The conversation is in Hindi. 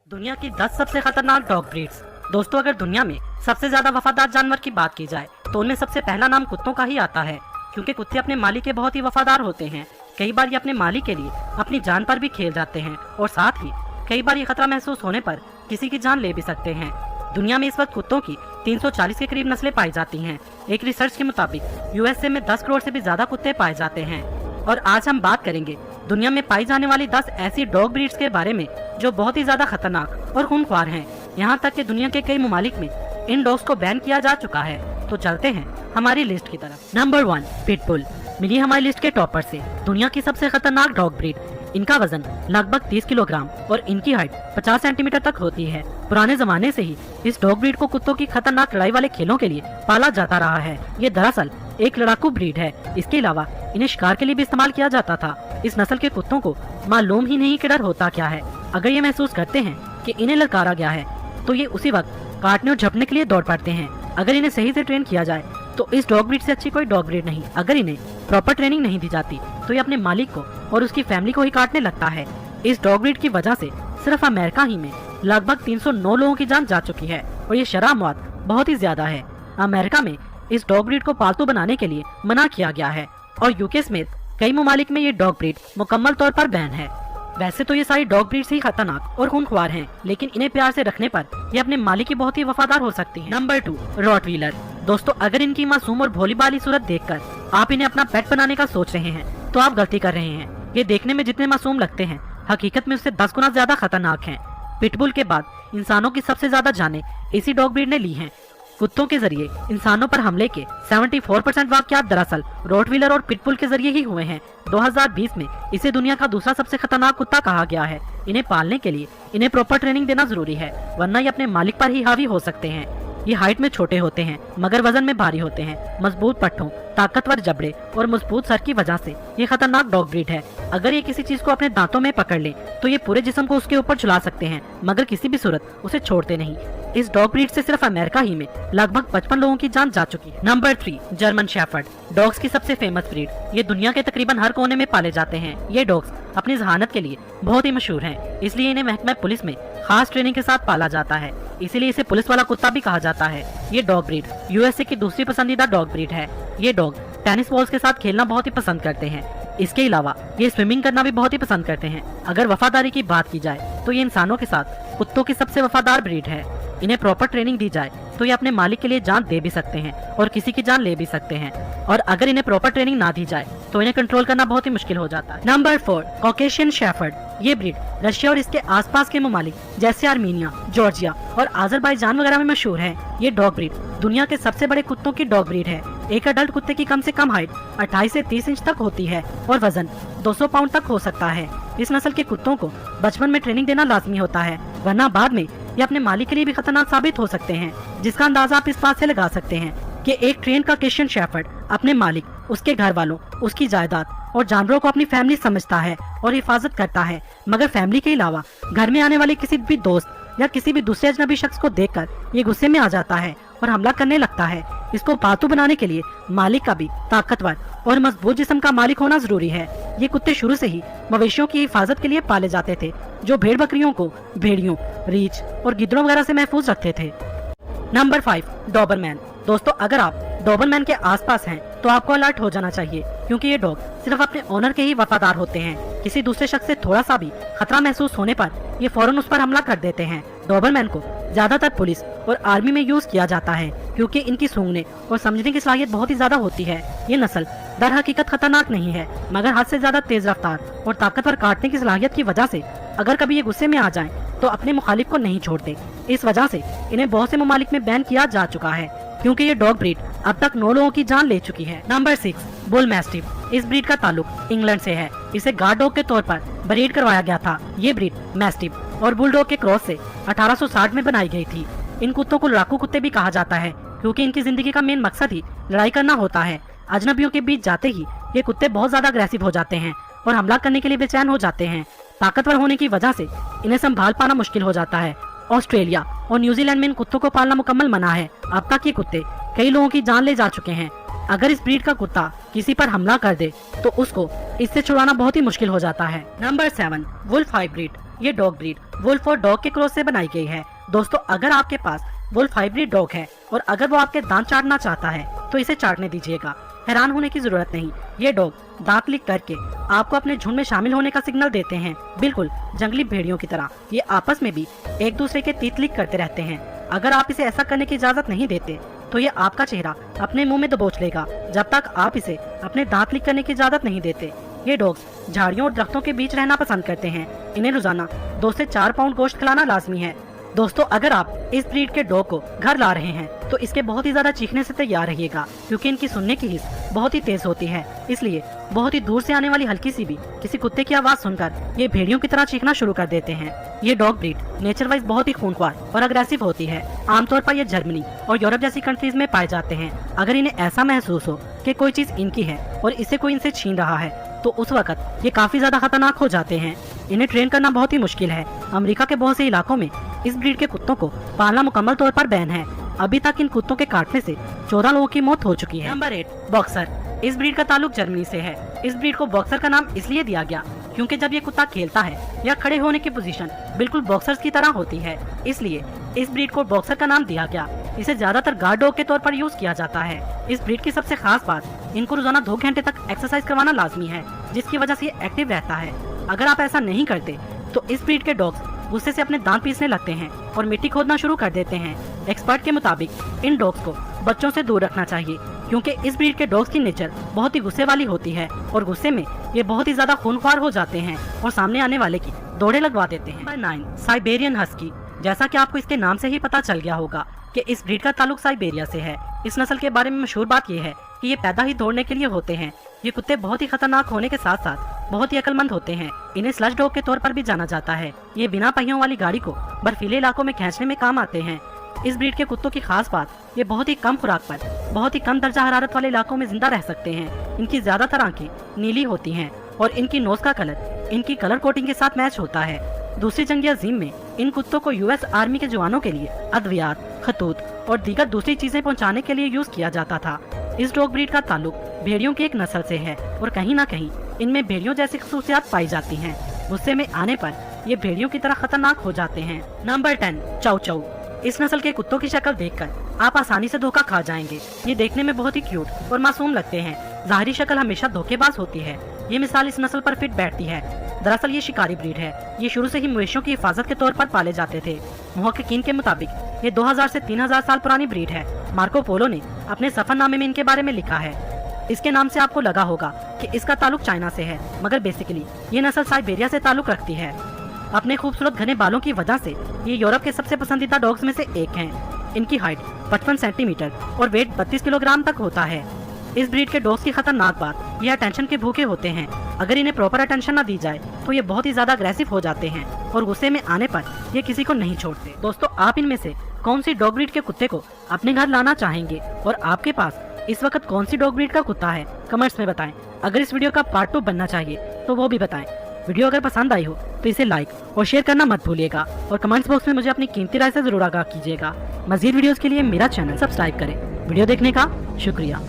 दुनिया की 10 सबसे खतरनाक डॉग ब्रीड्स। दोस्तों, अगर दुनिया में सबसे ज्यादा वफादार जानवर की बात की जाए तो उनमें सबसे पहला नाम कुत्तों का ही आता है, क्योंकि कुत्ते अपने मालिक के बहुत ही वफादार होते हैं। कई बार ये अपने मालिक के लिए अपनी जान पर भी खेल जाते हैं और साथ ही कई बार ये खतरा महसूस होने पर किसी की जान ले भी सकते हैं। दुनिया में इस वक्त कुत्तों की 340 के करीब नस्लें पाई जाती हैं। एक रिसर्च के मुताबिक यूएसए में 10 करोड़ से भी ज्यादा कुत्ते पाए जाते हैं। और आज हम बात करेंगे दुनिया में पाई जाने वाली 10 ऐसी डॉग ब्रीड्स के बारे में जो बहुत ही ज्यादा खतरनाक और खूंखार हैं। यहाँ तक कि दुनिया के कई ममालिक में इन डॉग्स को बैन किया जा चुका है। तो चलते हैं हमारी लिस्ट की तरफ। Number 1, pitbull. मिली हमारी लिस्ट के टॉपर से दुनिया की सबसे खतरनाक डॉग ब्रीड। इनका वजन लगभग 30 किलोग्राम और इनकी हाइट 50 सेंटीमीटर तक होती है। पुराने जमाने से ही इस डॉग ब्रीड को कुत्तों की खतरनाक लड़ाई वाले खेलों के लिए पाला जाता रहा है। ये दरअसल एक लड़ाकू ब्रीड है। इसके अलावा इन्हें शिकार के लिए भी इस्तेमाल किया जाता था। इस नस्ल के कुत्तों को मालूम ही नहीं कि डर होता क्या है। अगर ये महसूस करते हैं कि इन्हें ललकारा गया है तो ये उसी वक्त काटने और झपटने के लिए दौड़ पड़ते हैं। अगर इन्हें सही से ट्रेन किया जाए तो इस डॉग ब्रीड से अच्छी कोई डॉग ब्रीड नहीं। अगर इन्हें प्रॉपर ट्रेनिंग नहीं दी जाती तो ये अपने मालिक को और उसकी फैमिली को ही काटने लगता है। इस डॉग ब्रीड की वजह से सिर्फ अमेरिका ही में लगभग 309 लोगों की जान जा चुकी है और ये शरह मौत बहुत ही ज्यादा है। अमेरिका में इस डॉग ब्रीड को पालतू बनाने के लिए मना किया गया है और यूके समेत कई ममालिक में ये डॉग ब्रीड मुकम्मल तौर पर बैन है। वैसे तो ये सारी डॉग ब्रीड्स ही खतरनाक और खूंखार हैं, लेकिन इन्हें प्यार से रखने पर ये अपने मालिक की बहुत ही वफादार हो सकती है। Number 2, Rottweiler. दोस्तों, अगर इनकी मासूम और भोली भाली सूरत देखकर आप इन्हें अपना पेट बनाने का सोच रहे हैं तो आप गलती कर रहे हैं। ये देखने में जितने मासूम लगते हैं हकीकत में उससे 10 गुना ज्यादा खतरनाक हैं। पिटबुल के बाद इंसानों की सबसे ज्यादा जानें इसी डॉग ब्रीड ने ली हैं। कुत्तों के जरिए इंसानों पर हमले के 74% वाकयात दरअसल रोटवीलर और पिटबुल के जरिए ही हुए हैं। 2020 में इसे दुनिया का दूसरा सबसे खतरनाक कुत्ता कहा गया है। इन्हें पालने के लिए इन्हें प्रॉपर ट्रेनिंग देना जरूरी है, वरना ये अपने मालिक पर ही हावी हो सकते हैं। ये हाइट में छोटे होते हैं मगर वजन में भारी होते हैं। मजबूत पट्टों, ताकतवर जबड़े और मजबूत सर की वजह से ये खतरनाक डॉग ब्रीड है। अगर ये किसी चीज को अपने दांतों में पकड़ ले तो ये पूरे जिस्म को उसके ऊपर झुला सकते हैं, मगर किसी भी सूरत उसे छोड़ते नहीं। इस डॉग ब्रीड से सिर्फ अमेरिका ही में लगभग 55 लोगों की जान जा चुकी है। Number 3, German shepherd. डॉग्स की सबसे फेमस ब्रीड। ये दुनिया के तकरीबन हर कोने में पाले जाते हैं। ये डॉग्स अपनी जहानत के लिए बहुत ही मशहूर हैं, इसलिए इन्हें महकमा पुलिस में खास ट्रेनिंग के साथ पाला जाता है। इसीलिए इसे पुलिस वाला कुत्ता भी कहा जाता है। ये डॉग ब्रीड यूएसए की दूसरी पसंदीदा डॉग ब्रीड है। ये डॉग टेनिस बॉल्स के साथ खेलना बहुत ही पसंद करते हैं। इसके अलावा ये स्विमिंग करना भी बहुत ही पसंद करते हैं। अगर वफादारी की बात की जाए तो ये इंसानों के साथ कुत्तों की सबसे वफादार ब्रीड है। इन्हें प्रॉपर ट्रेनिंग दी जाए तो ये अपने मालिक के लिए जान दे भी सकते हैं और किसी की जान ले भी सकते हैं। और अगर इन्हें प्रॉपर ट्रेनिंग ना दी जाए तो इन्हें कंट्रोल करना बहुत ही मुश्किल हो जाता है। Number 4, Caucasian shepherd. ये ब्रीड रशिया और इसके आसपास के ममालिक जैसे आर्मीनिया, जॉर्जिया और अजरबैजान वगैरह में मशहूर है। ये डॉग ब्रीड दुनिया के सबसे बड़े कुत्तों की डॉग ब्रीड है। एक अडल्ट कुत्ते की कम से कम हाइट 28 से 30 इंच तक होती है और वजन 200 पाउंड तक हो सकता है। इस नस्ल के कुत्तों को बचपन में ट्रेनिंग देना लाजमी होता है, वरना बाद में ये अपने मालिक के लिए भी खतरनाक साबित हो सकते हैं। जिसका अंदाजा आप इस बात से लगा सकते हैं कि एक ट्रेन कॉकेशियन शेफर्ड अपने मालिक, उसके घर वालों, उसकी जायदाद और जानवरों को अपनी फैमिली समझता है और हिफाजत करता है। मगर फैमिली के अलावा घर में आने वाले किसी भी दोस्त या किसी भी दूसरे अजनबी शख्स को देखकर ये गुस्से में आ जाता है और हमला करने लगता है। इसको पालतू बनाने के लिए मालिक का भी ताकतवर और मजबूत जिस्म का मालिक होना जरूरी है। ये कुत्ते शुरू से ही मवेशियों की हिफाजत के लिए पाले जाते थे, जो भेड़ बकरियों को भेड़ियों, रीछ और गिद्धों वगैरह से महफूज रखते थे। Number 5, Doberman. दोस्तों, अगर आप डॉबरमैन के आसपास हैं तो आपको अलर्ट हो जाना चाहिए, क्योंकि ये डॉग सिर्फ अपने ओनर के ही वफादार होते हैं। किसी दूसरे शख्स से थोड़ा सा भी खतरा महसूस होने पर ये फौरन उस पर हमला कर देते हैं। डॉबरमैन को ज्यादातर पुलिस और आर्मी में यूज किया जाता है, क्योंकि इनकी सूंघने और समझने की सलाहियत बहुत ही ज्यादा होती है। ये नस्ल दर हकीकत खतरनाक नहीं है, मगर हद से ज्यादा तेज रफ्तार और ताकतवर काटने की सलाहियत की वजह से अगर कभी ये गुस्से में आ जाएं तो अपने मुखालिफ को नहीं छोड़ते। इस वजह से इन्हें बहुत से ममालिक में बैन किया जा चुका है, क्योंकि ये डॉग ब्रीड अब तक 9 लोगों की जान ले चुकी है। Number 6, bull mastiff. इस ब्रीड का ताल्लुक इंग्लैंड से है। इसे गार्ड डॉग के तौर पर ब्रीड करवाया गया था। ये ब्रीड मैस्टिफ और बुलडॉग के क्रॉस से 1860 में बनाई गई थी। इन कुत्तों को लड़ाकू कुत्ते भी कहा जाता है, क्योंकि इनकी जिंदगी का मेन मकसद ही लड़ाई करना होता है। अजनबियों के बीच जाते ही ये कुत्ते बहुत ज्यादा अग्रेसिव हो जाते हैं और हमला करने के लिए बेचैन हो जाते हैं। ताकतवर होने की वजह से इन्हें संभाल पाना मुश्किल हो जाता है। ऑस्ट्रेलिया और न्यूजीलैंड में इन कुत्तों को पालना मुकम्मल मना है। अब तक ये कुत्ते कई लोगों की जान ले जा चुके हैं। अगर इस ब्रीड का कुत्ता किसी पर हमला कर दे तो उसको इससे छुड़ाना बहुत ही मुश्किल हो जाता है। Number 7, wolf hybrid. ये डॉग ब्रीड वुल्फ और डॉग के क्रॉस से बनाई गई है। दोस्तों अगर आपके पास वुल्फ हाइब्रिड डॉग है और अगर वो आपके दांत चाटना चाहता है तो इसे चाटने दीजिएगा, हैरान होने की जरूरत नहीं। ये डॉग दांत लिक करके आपको अपने झुंड में शामिल होने का सिग्नल देते हैं, बिल्कुल जंगली भेड़ियों की तरह। ये आपस में भी एक दूसरे के तीत लिक करते रहते हैं। अगर आप इसे ऐसा करने की इजाजत नहीं देते तो ये आपका चेहरा अपने मुंह में दबोच लेगा जब तक आप इसे अपने दांत लिक करने की इजाजत नहीं देते। ये डॉग्स झाड़ियों और दरख्तों के बीच रहना पसंद करते हैं। इन्हें रोजाना 2 से 4 पाउंड गोश्त खिलाना लाजमी है। दोस्तों अगर आप इस ब्रीड के डॉग को घर ला रहे हैं तो इसके बहुत ही ज्यादा चीखने से तैयार रहिएगा, क्योंकि इनकी सुनने की हिस्स बहुत ही तेज होती है। इसलिए बहुत ही दूर से आने वाली हल्की सी भी किसी कुत्ते की आवाज सुनकर ये भेड़ियों की तरह चीखना शुरू कर देते हैं। ये डॉग ब्रीड नेचर वाइज बहुत ही खूंखार और अग्रेसिव होती है। आमतौर पर ये जर्मनी और यूरोप जैसी कंट्रीज में पाए जाते हैं। अगर इन्हें ऐसा महसूस हो कि कोई चीज इनकी है और इसे कोई इनसे छीन रहा है तो उस वक्त ये काफी ज्यादा खतरनाक हो जाते हैं। इन्हें ट्रेन करना बहुत ही मुश्किल है। अमेरिका के बहुत से इलाकों में इस ब्रीड के कुत्तों को पालना मुकम्मल तौर पर बैन है। अभी तक इन कुत्तों के काटने से 14 लोगों की मौत हो चुकी है। Number 8 boxer. इस ब्रीड का ताल्लुक जर्मनी से है। इस ब्रीड को बॉक्सर का नाम इसलिए दिया गया क्योंकि जब ये कुत्ता खेलता है या खड़े होने की पोजीशन बिल्कुल बॉक्सर्स की तरह होती है, इसलिए इस ब्रीड को बॉक्सर का नाम दिया गया। इसे ज्यादातर गार्ड डॉग के तौर पर यूज किया जाता है। इस ब्रीड की सबसे खास बात, इनको रोजाना 2 घंटे तक एक्सरसाइज करवाना लाजमी है, जिसकी वजह से ये एक्टिव रहता है। अगर आप ऐसा नहीं करते तो इस ब्रीड के डॉग्स गुस्से से अपने दांत पीसने लगते हैं और मिट्टी खोदना शुरू कर देते हैं। एक्सपर्ट के मुताबिक इन डॉग्स को बच्चों से दूर रखना चाहिए, क्योंकि इस ब्रीड के डॉग्स की नेचर बहुत ही गुस्से वाली होती है और गुस्से में ये बहुत ही ज्यादा खूनख्वार हो जाते हैं और सामने आने वाले की दौड़े लगवा देते हैं। Number 9 Siberian husky. जैसा कि आपको इसके नाम से ही पता चल गया होगा कि इस ब्रीड का ताल्लुक साइबेरिया से है। इस नस्ल के बारे में मशहूर बात यह है कि ये पैदा ही दौड़ने के लिए होते हैं। ये कुत्ते बहुत ही खतरनाक होने के साथ साथ बहुत ही अक्लमंद होते हैं। इन्हें स्लज डॉग के तौर पर भी जाना जाता है। ये बिना पहियों वाली गाड़ी को बर्फीले इलाकों में खींचने में काम आते हैं। इस ब्रीड के कुत्तों की खास बात, ये बहुत ही कम खुराक पर बहुत ही कम दर्जा हरारत वाले इलाकों में जिंदा रह सकते हैं। इनकी ज्यादातर आंखें नीली होती हैं और इनकी नोज का कलर इनकी कलर कोटिंग के साथ मैच होता है। दूसरी जंग अजीम में इन कुत्तों को यूएस आर्मी के जवानों के लिए अद्वियात, खतूत और दीगर दूसरी चीजें पहुंचाने के लिए यूज किया जाता था। इस डॉग ब्रीड का ताल्लुक भेड़ियों की एक नस्ल से है और कहीं ना कहीं इनमें भेड़ियों जैसी खसूसियात पाई जाती हैं। गुस्से में आने पर ये भेड़ियों की तरह खतरनाक हो जाते हैं। नंबर 10 चाउ चाउ। इस नस्ल के कुत्तों की शक्ल देखकर आप आसानी से धोखा खा जाएंगे। ये देखने में बहुत ही क्यूट और मासूम लगते हैं। ज़ाहिरी शक्ल हमेशा धोखेबाज होती है। ये मिसाल इस नस्ल पर फिट बैठती है। दरअसल ये शिकारी ब्रीड है। ये शुरू से ही मवेशियों की हिफाजत के तौर पर पाले जाते थे। मुहक्किकीन के मुताबिक ये 2000 से 3000 साल पुरानी ब्रीड है। मार्को पोलो ने अपने सफरनामे में इनके बारे में लिखा है। इसके नाम से आपको लगा होगा कि इसका ताल्लुक चाइना से है, मगर बेसिकली ये नस्ल साइबेरिया से ताल्लुक रखती है। अपने खूबसूरत घने बालों की वजह से ये यूरोप के सबसे पसंदीदा डॉग्स में से एक हैं। इनकी हाइट 55 सेंटीमीटर और वेट 32 किलोग्राम तक होता है। इस ब्रीड के डॉग्स की खतरनाक बात, ये अटेंशन के भूखे होते हैं। अगर इन्हें प्रॉपर अटेंशन न दी जाए तो ये बहुत ही ज्यादा अग्रेसिव हो जाते हैं और गुस्से में आने पर ये किसी को नहीं छोड़ते। दोस्तों आप इनमें से कौन सी डॉग ब्रीड के कुत्ते को अपने घर लाना चाहेंगे और आपके पास इस वक्त कौन सी डॉग ब्रीड का कुत्ता है, कमेंट्स में बताएं। अगर इस वीडियो का पार्ट 2 बनना चाहिए तो वो भी बताएं। वीडियो अगर पसंद आई हो तो इसे लाइक और शेयर करना मत भूलिएगा और कमेंट्स बॉक्स में मुझे अपनी कीमती राय से जरूर आगाह कीजिएगा। मजीद वीडियोस के लिए मेरा चैनल सब्सक्राइब करें। वीडियो देखने का शुक्रिया।